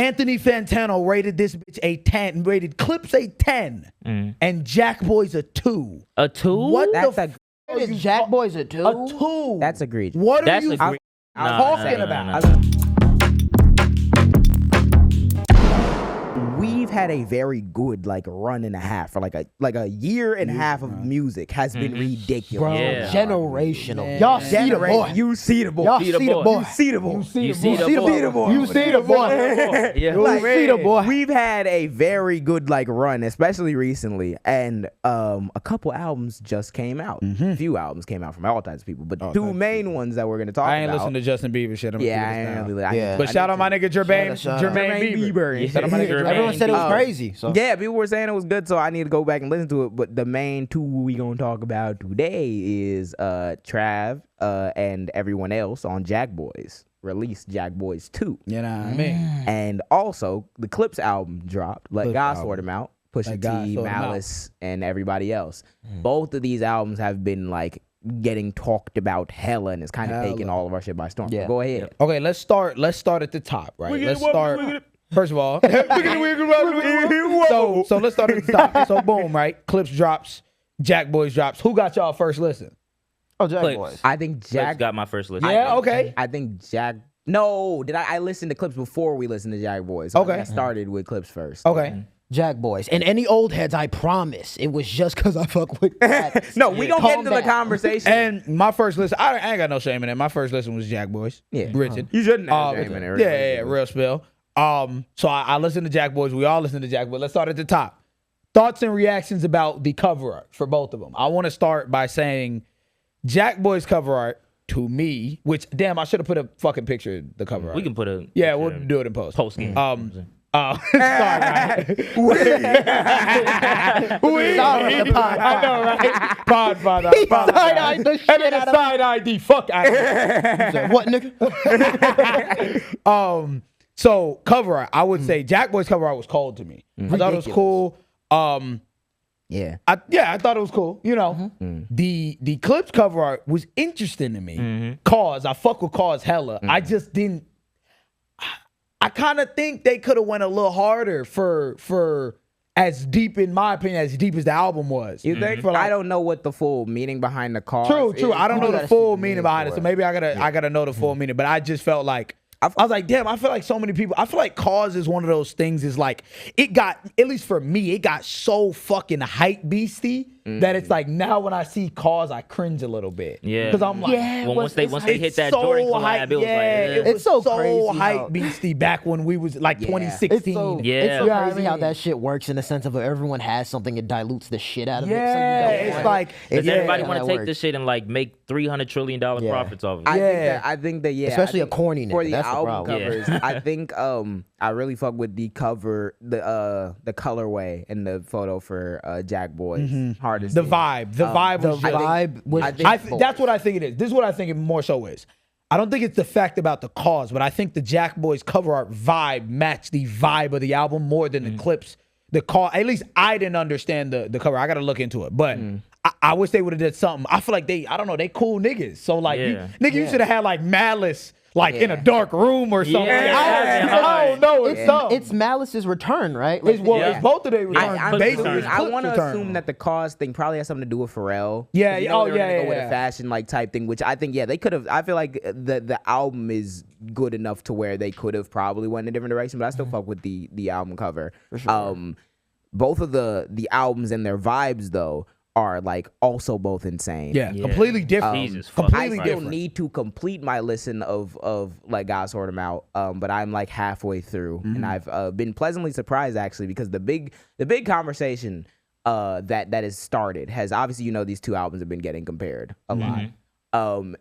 Anthony Fantano rated this bitch a 10, rated Clipse a 10, and Jackboys a 2. A 2? What That's the a f*** Is Jackboys a 2? A 2. That's egregious. What are That's you talking about? We've had a very good run and a half, or like a year and a half of music has been ridiculous. Bro, Yeah. generational. Y'all see the boy. You see the boy. Y'all see the see the boy. boy. You see the boy. You see You the see the boy. boy. You see the boy. Yeah. You see the boy. We've had a very good run, especially recently, and a couple albums just came out. A few albums came out from all types of people, but two main ones that we're gonna talk about. I ain't listen to Justin Bieber shit. Yeah, I ain't really. Yeah. But shout out my nigga Jermaine Shout out. Bieber. Shout out my nigga Jermaine. Everyone said it was Oh. crazy. So. Yeah, people were saying it was good, so I need to go back and listen to it. But the main two we gonna talk about today is Trav and everyone else on Jackboys. Released Jackboys 2. You know what I mean? And also the Clipse album dropped. Let Clipse God album. sort them out. Pusha Let God T, sort 'em out. Malice, and everybody else. Both of these albums have been getting talked about hella, and it's kind of taking all of our shit by storm. Yeah. So go ahead. Okay, let's start at the top, right? Let's start. First of all, so let's start at the top. So boom, right? Clipse drops, Jackboys drops. Who got y'all first listen? Oh, Clipse. Jackboys. I think Jack got my first list. Yeah, okay. I think No, I listened to Clipse before we listened to Jackboys. So Okay. I started with Clipse first. Okay. Jackboys. And any old heads, I promise, it was just because I fuck with that. No, we gonna get Calm into the down. conversation. And my first listen, I ain't got no shame in it. My first listen was Jackboys. Yeah. Written. You shouldn't have shame in it. Yeah, real spill. So I listened to Jackboys. We all listened to Jackboys. Let's start at the top. Thoughts and reactions about the cover art for both of them. I want to start by saying Jackboys cover art to me, which damn, I should have put a fucking picture of the cover art. We can put a We'll do it in post. game. Sorry, right? Sorry, the pod. I know, right? Pod. side-eyed the shit And then out of side ID. Fuck out of here. Said, what, nigga? So cover art, I would say Jackboy's cover art was cold to me. I thought it was cool. Yeah. I thought it was cool. You know, the Clipse cover art was interesting to me. Cause I fuck with Cause hella. I just didn't. I kind of think they could have went a little harder for as deep, in my opinion, as deep as the album was. You think? For I don't know what the full meaning behind the cause True. is. I don't know the gotta full see the meaning meaning behind it, for so it. maybe I gotta know the full meaning. But I just felt like I was like, damn, I feel like so many people. I feel like Cause is one of those things. Is like it got, at least for me, it got so fucking hype beastie that it's like now when I see Cause, I cringe a little bit. Yeah. because I'm like, Yeah, once they hit it's that so Jordan collab, hype. it was It like, was so so crazy hype how- beastie back when we was like Yeah. 2016. It's so, Yeah. it's so You know what I crazy how mean? that shit works in the sense of if everyone has something, it dilutes the shit out of it. Yeah, So you don't it's want like- it. Does everybody how want to that take works. this shit and make $300 trillion profits off of it? I think that Especially I a think corny for nigga, the that's the album problem. covers. Yeah. I think I really fuck with the cover, the colorway and the photo for Jackboys. Hardest The thing. vibe. The vibe was The just- vibe was I think- just that's what I think it is. This is what I think it more so is. I don't think it's the fact about the cause, but I think the Jackboys cover art vibe matched the vibe of the album more than the Clipse. The call, at least I didn't understand the cover. I got to look into it, but I wish they would have did something. I feel like they cool niggas. So like, Yeah. you should have had like Malice in a dark room or something. Yeah. I don't know. It's something. It's Malice's return, right? Like, It's both of their returns. I'm basically, assuming- it's I Clipse want to return. assume that the cause thing probably has something to do with Pharrell. Yeah, 'Cause you yeah, know oh, they were gonna yeah, go with yeah. a fashion type thing, which I think they could have. I feel like the album is good enough to where they could have probably went in a different direction, but I still fuck with the album cover. Both of the albums and their vibes though are also both insane. Yeah, completely different. Jesus fucking I completely still different. need to complete my listen of God Sort 'Em Out, but I'm halfway through, and I've been pleasantly surprised actually because the big conversation that has started has obviously these two albums have been getting compared a lot,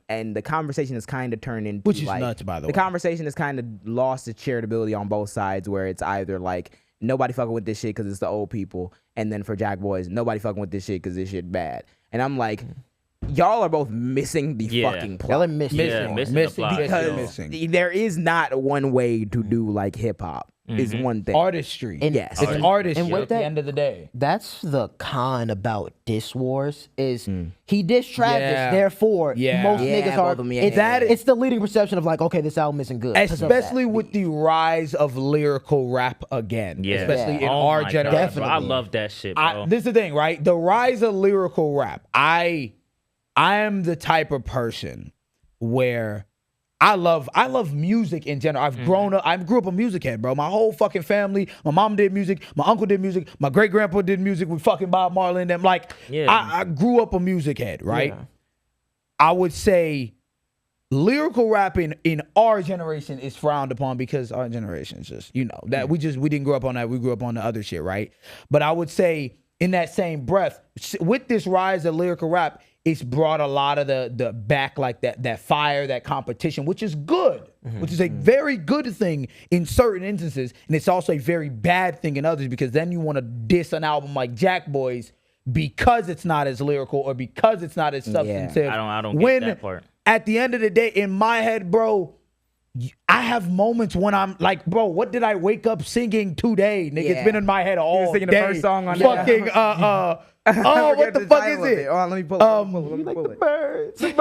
and the conversation has kind of turned into Which is nuts, by the way. The conversation has kind of lost its charitability on both sides, where it's either nobody fucking with this shit because it's the old people, and then for Jackboys, nobody fucking with this shit because this shit bad, and I'm like. y'all are both missing the Yeah. fucking Y'all plot. are missing. Yeah, Missing, missing missing, the plot. Because missing. there is not one way to do like hip hop. Is one thing. Artistry. And- Yes. It's artistry and with at the that- end of the day. That's the con about diss wars is he diss Travis, Yeah. therefore Yeah. most Yeah, niggas both are. of them, yeah, it's, yeah, yeah. it's the leading perception of like, okay, this album isn't good. 'cause of that Especially with beef. the rise of lyrical rap again. Yeah. Especially in Oh our my generation. God, bro. I Definitely. love that shit, bro. This is the thing, right? The rise of lyrical rap. I am the type of person where I love music in general. I've grown up. I grew up a music head, bro. My whole fucking family. My mom did music. My uncle did music. My great grandpa did music with fucking Bob Marley and them. Like, Yeah. I grew up a music head, right? Yeah. I would say lyrical rapping in our generation is frowned upon because our generation is just, that we didn't grow up on that. We grew up on the other shit, right? But I would say in that same breath, with this rise of lyrical rap, it's brought a lot of the back, like that fire, that competition, which is good, which is a very good thing in certain instances. And it's also a very bad thing in others, because then you want to diss an album like Jackboys because it's not as lyrical or because it's not as substantive. I don't get that part. At the end of the day, in my head, bro, I have moments when I'm like, bro, what did I wake up singing today? Nigga, it's been in my head all singing day. the first song on fucking, what the fuck is it? Oh, let me pull it. Let me pull it. Birds. They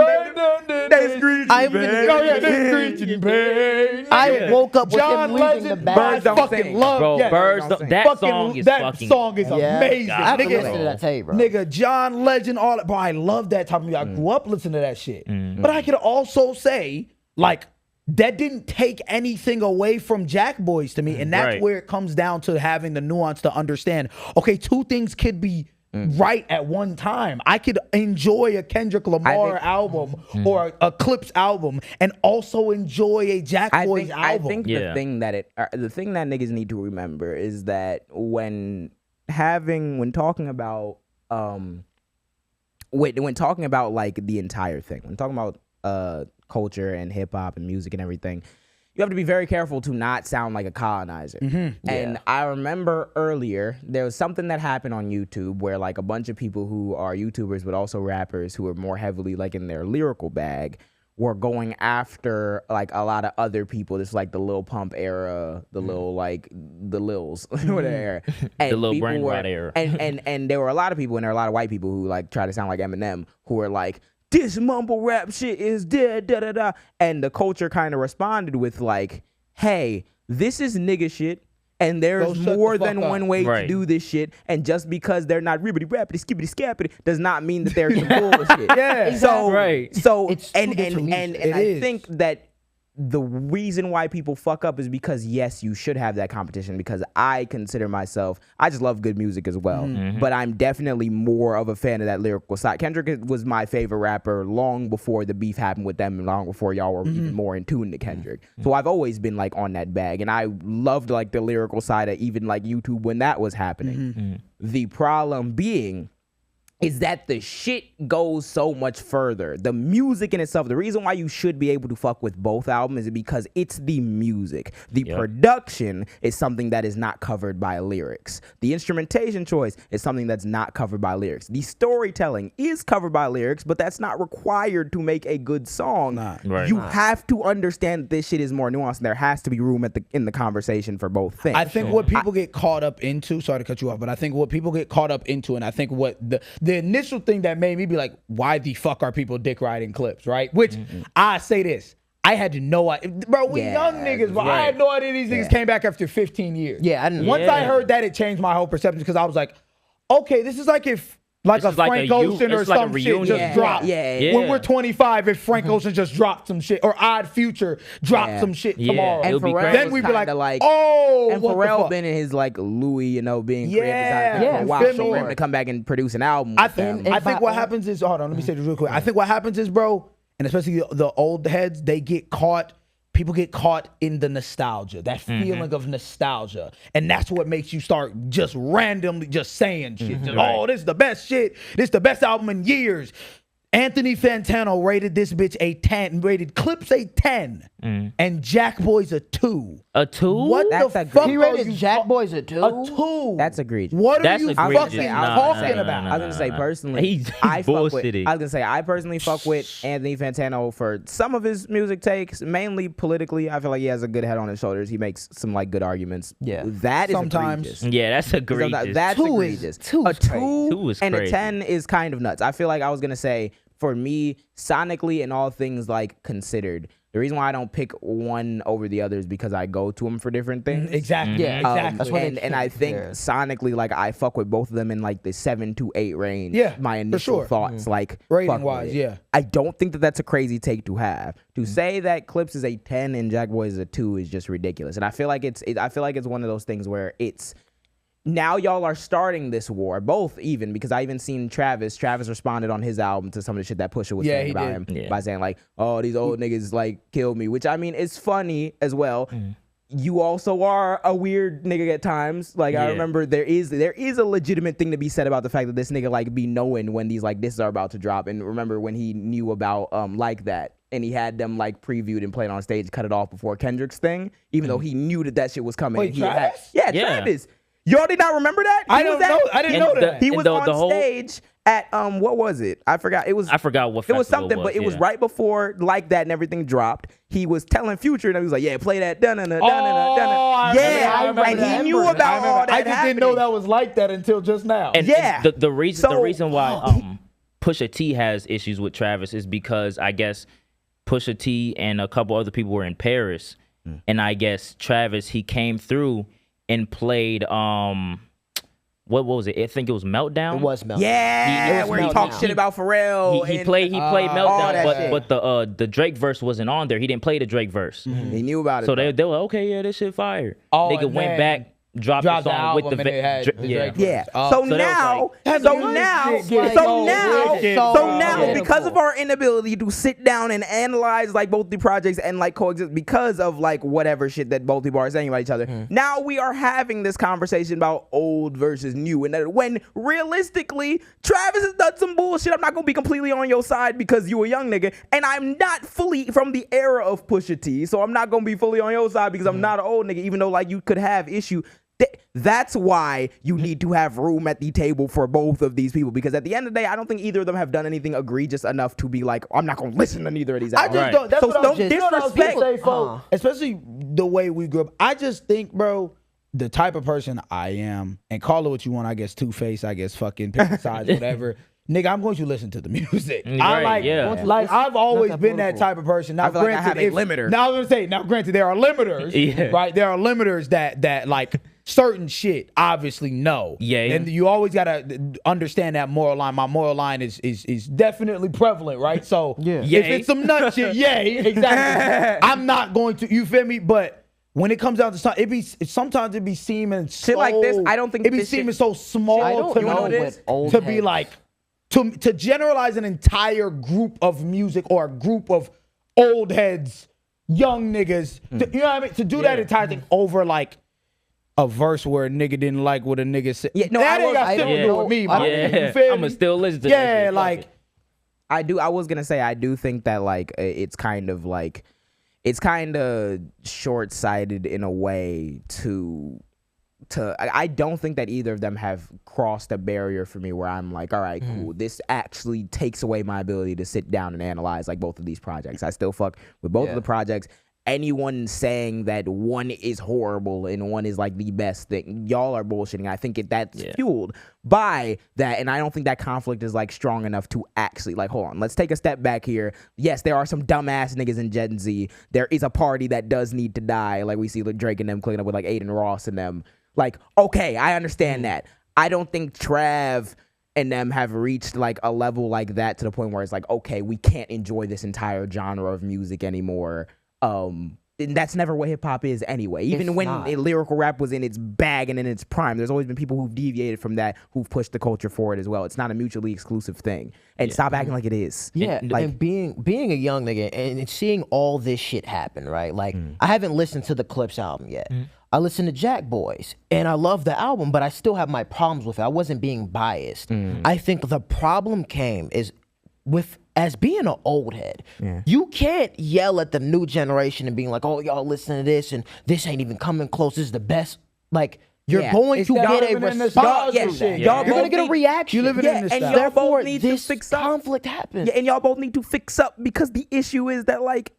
screeching, I- birds. Oh yeah, they screeching, birds. I woke up with John him losing Legend, the bag. Birds don't fucking sing. love. Bro, yes. Birds, don't sing. that Fucking- song is that fucking. song is Yeah. amazing. I have to Nigga, listen to that tape, bro. Nigga, John Legend, all that. Bro, I love that type of music. I grew up listening to that shit. But I could also say, like, that didn't take anything away from Jackboys to me. And that's Right. where it comes down to having the nuance to understand, okay, two things could be right at one time. I could enjoy a Kendrick Lamar album or a Clipse album and also enjoy a Jackboys album. I think Yeah. the thing that niggas need to remember is that when talking about when talking about like the entire thing, when talking about culture and hip hop and music and everything, you have to be very careful to not sound like a colonizer. And I remember earlier there was something that happened on YouTube where like a bunch of people who are YouTubers but also rappers who are more heavily like in their lyrical bag were going after like a lot of other people. This like the Lil Pump era, the Lil like the Lils whatever. And The Lil people Brain were- Rot era. And there were a lot of people, and there are a lot of white people who like try to sound like Eminem, who are like, this mumble rap shit is dead, da da da. And the culture kind of responded with like, hey, this is nigga shit, and Go there's shut the more fuck than up. one way to Right. do this shit. And just because they're not ribbity rappity skibbity scappity does not mean that they're some bullshit. Yeah. So Right. So It's two and different music. It I is. think that the reason why people fuck up is because yes, you should have that competition, because I consider myself, I just love good music as well, but I'm definitely more of a fan of that lyrical side. Kendrick was my favorite rapper long before the beef happened with them and long before y'all were even more in tune to Kendrick. So I've always been like on that bag, and I loved like the lyrical side of even like YouTube when that was happening. The problem being is that the shit goes so much further. The music in itself, the reason why you should be able to fuck with both albums is because it's the music. The production is something that is not covered by lyrics. The instrumentation choice is something that's not covered by lyrics. The storytelling is covered by lyrics, but that's not required to make a good song. Right. You have to understand that this shit is more nuanced, and there has to be room in the conversation for both things. I think what people get caught up into, sorry to cut you off, but I think what people get caught up into, and I think what the initial thing that made me be like, why the fuck are people dick riding Clipse, right? Which I say this, I had no idea. Bro, we young niggas, bro. I had no idea these niggas came back after 15 years. Yeah, I didn't. Once I heard that, it changed my whole perception, because I was like, okay, this is like if like This a is like Frank a Ocean or it's like a some shit reunion. just Yeah, dropped. yeah. When we're 25, if Frank Ocean just dropped some shit, or Odd Future dropped some shit Yeah. tomorrow, It'll And be Pharrell crazy. then was we'd be kinda like, oh, and what the Pharrell fuck? been in his like Louis, being Yeah, creative designer for a while. feel So me? for him to come back and produce an album, I with think them, I think what happens is, hold on, let me say this real quick. I think what happens is, bro, and especially the old heads, people get caught in the nostalgia, that feeling of nostalgia. And that's what makes you start just randomly just saying shit. Just, oh, this is the best shit. This is the best album in years. Anthony Fantano rated this bitch a 10, rated Clipse a 10, and Jackboys a 2. A 2? What That's the a fuck? He are rated you Jackboys a 2? A 2. That's egregious. What That's are you egregious. fucking Nah, talking nah, about? nah, I was gonna say personally, I fuck with. bullshitting. I was gonna say I personally fuck with Anthony Fantano for some of his music takes, mainly politically. I feel like he has a good head on his shoulders. He makes some like good arguments. Yeah. that is Sometimes. egregious. Yeah, that's egregious. That's Two is- egregious. two A is crazy. 2 is and crazy. a 10 is kind of nuts. I feel like I was gonna say for me, sonically and all things like considered, the reason why I don't pick one over the other is because I go to them for different things. Exactly. Yeah, exactly. that's what it And I should think compare. sonically, like I fuck with both of them in like the 7 to 8 range. Yeah, my for initial sure. thoughts, like Rating fuck with wise, it. yeah. I don't think that that's a crazy take to have. To say that Clipse is a 10 and Jackboys is a 2 is just ridiculous. And I feel like it's one of those things where it's. Now y'all are starting this war, both even, because I even seen Travis. Travis responded on his album to some of the shit that Pusha was Yeah, saying he about did. him Yeah. by saying like, "Oh, these old niggas like killed me," which I mean is funny as well. You also are a weird nigga at times. Like I Yeah. remember there is a legitimate thing to be said about the fact that this nigga like be knowing when these like disses are about to drop. And remember when he knew about like that. And he had them like previewed and played on stage, cut it off before Kendrick's thing, even though he knew that shit was coming. Wait, And he had- Travis? yeah, Yeah. Travis. Y'all did not remember that? I He was don't know. I didn't And know the- that. He and was the on whole- stage at what was it? I forgot. It was I forgot what it was festival something, but it was yeah. right before like that and everything dropped. He was telling Future and he was like, "Yeah, play that dun dun dun dun dun I dun." remember Yeah, that. and he knew about all that. I just didn't know happening. that was like that until just now. And Yeah. the reason So- why Pusha T has issues with Travis is because I guess Pusha T and a couple other people were in Paris, and I guess Travis he came through and played what was it? I think it was Meltdown. It was Meltdown. Yeah, It was where he Meltdown. talked shit about Pharrell. He and played all Meltdown, that shit. but the Drake verse wasn't on there. He didn't play the Drake verse. He knew about it. So though. they were like, okay, yeah, this shit fire. Oh, Nigga and went then back, dropped the dropped the song with album the and it had the yeah. Drake Yeah. Oh. So So that was now, like- so now, because of our our inability to sit down and analyze like both the projects and like coexist because of like whatever shit that both people are saying about each other, now we are having this conversation about old versus new, and that when realistically, Travis has done some bullshit. I'm not gonna be completely on your side because you a young nigga, and I'm not fully from the era of Pusha T, so I'm not gonna be fully on your side because I'm not an old nigga, even though like you could have issue. That's why you need to have room at the table for both of these people, because at the end of the day, I don't think either of them have done anything egregious enough to be like, I'm not gonna listen to neither of these I albums. just don't. That's So what I don't was, you know what I was disrespect. gonna say, folks. Especially the way we grew up. I just think, bro, the type of person I am, and call it what you want. I guess two-face. I guess fucking pick sides, whatever. Nigga, I'm going to listen to the music. I Right, like, yeah. like I've always that been that political. type of person. Now, I feel like I granted, have a limiter. Now I was gonna say, now granted, there are limiters, Yeah. right? There are limiters that like certain shit obviously no. Yeah. And you always gotta understand that moral line. My moral line is definitely prevalent, right? So Yeah. if Yay. it's some nut shit, yeah, exactly. I'm not going to, you feel me? But when it comes down to something, sometimes it be seeming Shit like this, I don't think it be this shit- seeming so small I don't to know what it is? old to be heads- like to generalize an entire group of music or a group of old heads, young niggas, you know what I mean? To do that entire thing over like a verse where a nigga didn't like what a nigga said. Yeah, no, that I ain't got was- shit to do with me, man. Yeah. You feel I'ma me? still listen to that Yeah, shit. Fuck like it. I was gonna say I do think that like it's kind of short-sighted in a way to I don't think that either of them have crossed a barrier for me where I'm like, all right, cool. This actually takes away my ability to sit down and analyze like both of these projects. I still fuck with both of the projects. Anyone saying that one is horrible and one is like the best thing, y'all are bullshitting. I think that's fueled by that, and I don't think that conflict is like strong enough to actually like, hold on, let's take a step back here. Yes, there are some dumbass niggas in Gen Z. There is a party that does need to die, like we see like Drake and them clicking up with like Aiden Ross and them. Like, okay, I understand that. I don't think Trav and them have reached like a level like that to the point where it's like, okay, we can't enjoy this entire genre of music anymore. And that's never what hip hop is anyway. Even It's when not. lyrical rap was in its bag and in its prime, there's always been people who've deviated from that, who've pushed the culture forward as well. It's not a mutually exclusive thing. And stop acting like it is. Yeah, like and being a young nigga and seeing all this shit happen, right? Like, I haven't listened to the Clipse album yet. I listened to Jackboys, and I love the album, but I still have my problems with it. I wasn't being biased. I think the problem came is with as being an old head, you can't yell at the new generation and being like, "Oh, y'all listen to this, and this ain't even coming close. This is the best." Like, you're going It's to that get a living in the response. nostalgia shit. Y'all You're gonna both get a need- reaction. You living in and nostalgia. y'all Therefore, both need to this fix up. conflict happens. Yeah, and y'all both need to fix up because the issue is that, like,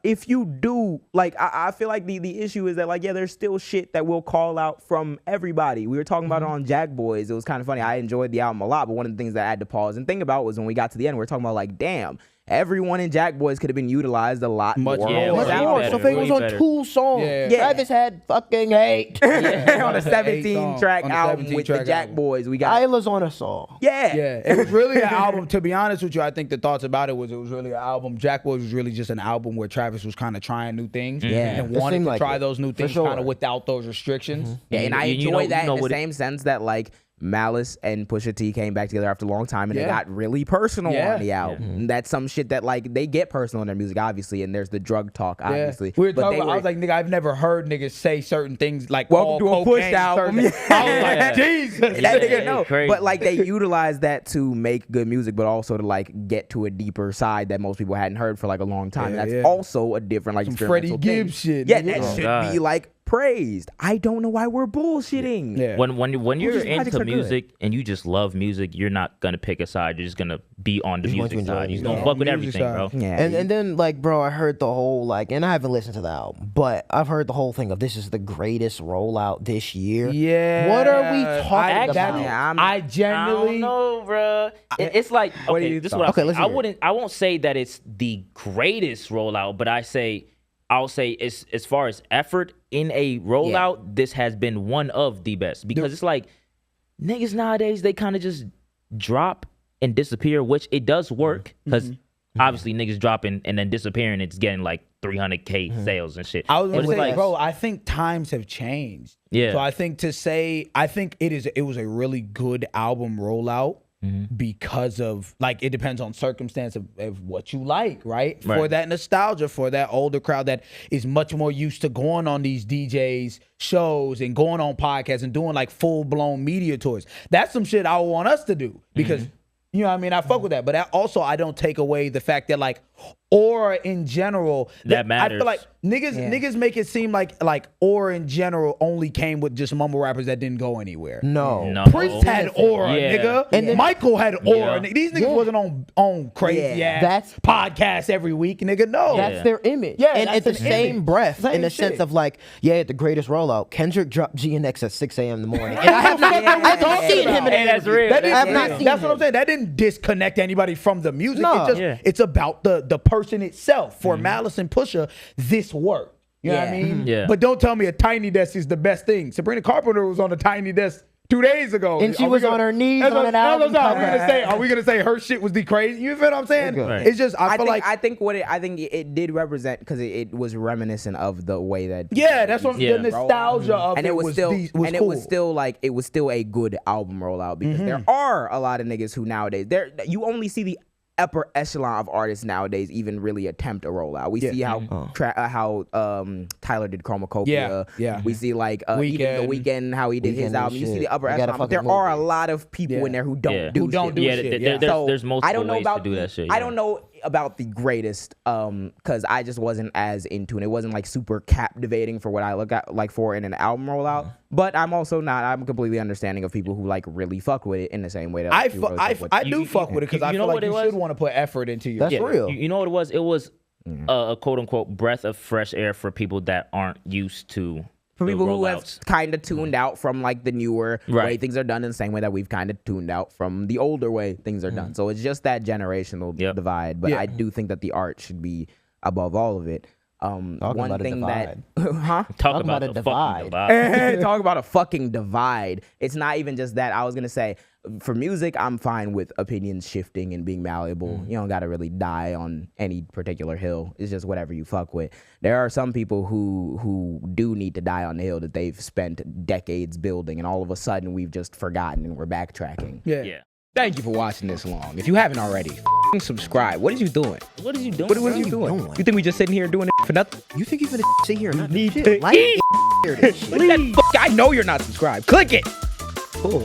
if you do, like, I feel like the issue is that, like, there's still shit that we'll call out from everybody. We were talking about it on Jackboys. It was kind of funny. I enjoyed the album a lot, but one of the things that I had to pause and think about was when we got to the end, we were talking about, like, damn, everyone in Jackboys could have been utilized a lot Much more. more. on Much this way more. album. better, So if it was way on better. 2 songs, Yeah. Travis had fucking 8. on a 17 17-track on a album with the 17-track album. Jackboys. We got Isla's on a song. yeah. Yeah, it was really an album. To be honest with you, I think the thoughts about it was really an album. Jackboys was really just an album where Travis was kind of trying new things and It wanted seemed to like try it, those new for things sure. kind of without those restrictions. Yeah, and I You enjoy know- that you know in the what same sense that, like, Malice and Pusha T came back together after a long time and they got really personal Yeah. on the album. And that's some shit that, like, they get personal in their music, obviously, and there's the drug talk, obviously. We were But talking they about, I was like, nigga, I've never heard niggas say certain things like Welcome all to a Push cocaine, album. certain- I was like, Yeah. Jesus. that Yeah, nigga know. crazy. But, like, they utilize that to make good music, but also to, like, get to a deeper side that most people hadn't heard for, like, a long time. and Yeah, that's yeah. also a different, like, Some experimental Freddie thing. Gibbs shit, Yeah, nigga. that Oh, should God. be, like, praised. I don't know why we're bullshitting. Yeah. When you're these projects into are good. music and you just love music, you're not gonna pick a side. You're just gonna be on the You're going to music enjoy side. the You're music. gonna fuck with Music everything, bro. side. Yeah. And then, like, bro, I heard the whole, like, and I haven't listened to the album, but I've heard the whole thing of this is the greatest rollout this year. Yeah. What are we talking Actually, about? Yeah, I I genuinely. don't know, bro. It's like What do okay, you this is thought? what Okay, I, let's I hear it. won't say that it's the greatest rollout, but I'll say it's, as far as effort in a rollout, this has been one of the best because it's like niggas nowadays they kind of just drop and disappear, which it does work because obviously niggas dropping and then disappearing, it's getting like 300K sales and shit. I was But gonna it's say, like, bro, I think times have changed. Yeah. So I think it was a really good album rollout because of, like, it depends on circumstance of what you like, right? For Right. that nostalgia, for that older crowd that is much more used to going on these DJs shows and going on podcasts and doing like full blown media tours. That's some shit I want us to do because you know what I mean? I fuck with that. But I don't take away the fact that, like, aura in general, That I matters. feel like niggas make it seem like aura in general only came with just mumble rappers that didn't go anywhere. No. No. Prince had aura, Yeah. nigga. And then- Michael had aura. Yeah. Nigga. These niggas wasn't on crazy Yeah. ass That's- podcasts every week, nigga. No. That's Yeah. their image. Yeah, and that's at the an same image. breath, Same in the shit. sense of like, the greatest rollout. Kendrick dropped GNX at 6 a.m. in the morning. And I have not seen him in Hey, an that's interview. real. That That's didn't- I've not seen That's what him. I'm saying. That didn't disconnect anybody from the music. No. It's about the person itself. For Malice and Pusha, this worked. You know what I Yeah. mean? Yeah. But don't tell me a tiny desk is the best thing. Sabrina Carpenter was on a tiny desk 2 days ago. And she Are we was on her knees That's on what- an that's album what I'm cover. saying. Are we gonna say her shit was the crazy? You feel what I'm saying? Right. It's just I feel like I think it did represent because it was reminiscent of the way that that's what Yeah. the nostalgia of and it was still cool. it was still a good album rollout because there are a lot of niggas who nowadays you only see the upper echelon of artists nowadays even really attempt a rollout. We see how Tyler did Chromacopia. Yeah. We see like even the Weeknd how he did his Weeknd album. You see shit. the upper He got a echelon. But fucking there are a movie. lot of people in there who don't Yeah. do Who don't shit. do Yeah, shit, there- yeah. there's multiple I don't know ways about to do that shit. I yeah. don't know about the greatest because I just wasn't as into it. It wasn't like super captivating for what I look at like for in an album rollout. But I'm also not. I'm completely understanding of people who like really fuck with it in the same way that I people really fuck with I it. do fuck with it because you I know feel like what it you was? should want to put effort into your That's shit. real. You know what it was? It was a quote unquote breath of fresh air for people that aren't used to For the people who have rollouts. kind of tuned out from like the newer way Right. things are done in the same way that we've kind of tuned out from the older way things are done. So it's just that generational Yep. divide. But Yeah. I do think that the art should be above all of it. One about a thing divide. that, huh? Talk about a the divide. fucking divide. Talk about a fucking divide. It's not even just that. I was gonna say, for music, I'm fine with opinions shifting and being malleable. You don't gotta really die on any particular hill. It's just whatever you fuck with. There are some people who do need to die on the hill that they've spent decades building, and all of a sudden we've just forgotten and we're backtracking. Yeah. Thank you for watching this long. If you haven't already, subscribe. What is you doing? What are you doing? What are you doing? doing? You think we just sitting here doing it for nothing? You think you're gonna sit here and not need do to shit? Like, hear this shit. Click that I know you're not subscribed. Click it. Cool.